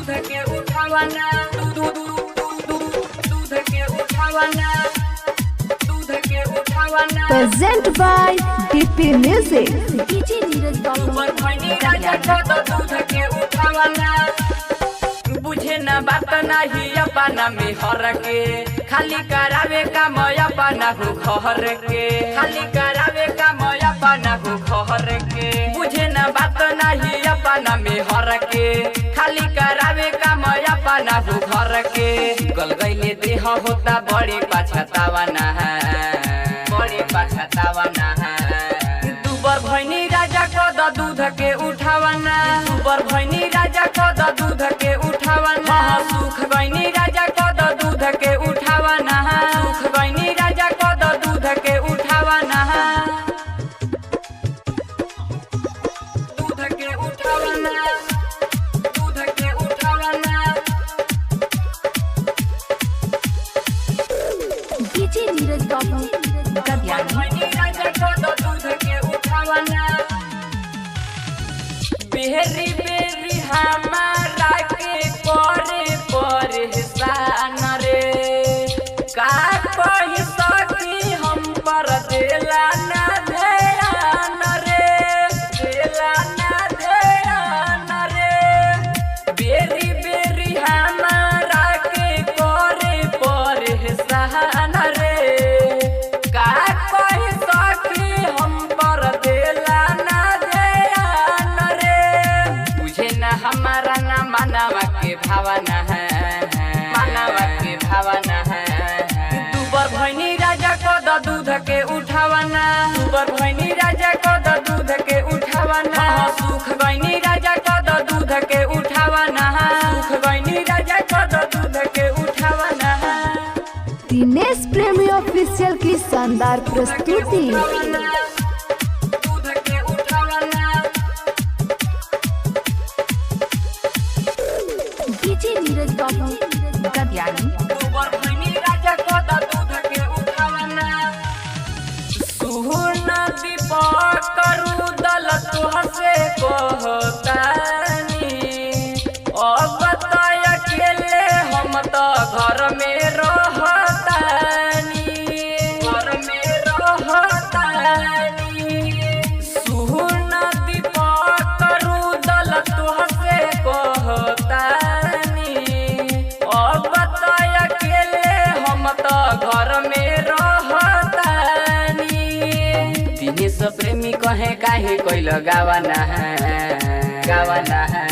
दूध के उठावना दूध के उठावना दूध के उठावना Present by DP Music। DJ Neeraj बाबू ऊपर खैनी राजा कद दूध के उठावना बुझे न बात नाही अपना में हर के खाली करावे काम अपना हो घर के खाली करावे काम अपना हो घर के बुझे न बात नाही अपना में हर के खाली करावे काम अपना हो घर के गल गईले देह होता बड़े पछतावा ना है बड़े पछतावा ना है दुबर भैनी राजा कद दूध के उठावना दुबर भैनी राजा कद दूध के उठावना सुख गईनी राजा कद दूध के उठावना सुख गईनी राजा कद दूध के उठावना दूध के उठावना दूध के उठावना डीजे नीरज बाबू भैनी राजा कद दूध के उठावना बेरी बेरी हमारा के करे परेशान रे का कही सकी हम पर देला ना ध्यान रे देला ना ध्यान रे बेरी बेरी हमारा के करे परेशान रे का कही सकी हम पर देला ना ध्यान रे बुझे ना हमारा ना मानवा के भावना है मानवा के भावना है दुबर भैनी राजा कद दूध के उठावना दुबर भैनी राजा कद दूध के उठावना सुख गईनी राजा कद दूध के उठावना सुख गईनी राजा कद दूध के उठावना दिनेश प्रेमी ऑफिशियल की शानदार प्रस्तुति। दूध के उठावना डीजे नीरज बाबू दुबर भैनी राजा कद दूध के उठावना सुहन दीपक रुदल तुहसे कहतानी अब त अकेले हम त घर में रहतानी घर में रहतानी सुहन दीपक रुदल तुहसे कहतानी अब त अकेले हम त घर में रहतानी दिनेश प्रेमी कहे काहे कोइल गावना है गावना है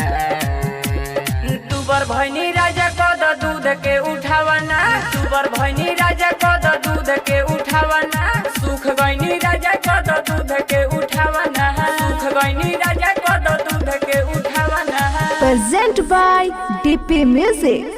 दुबर भैनी राजा कद दूध के उठावना दुबर भैनी राजा कद दूध के उठावना सुख गईनी राजा कद दूध के उठावना सुख गईनी राजा कद दूध के उठावना Present by DP Music।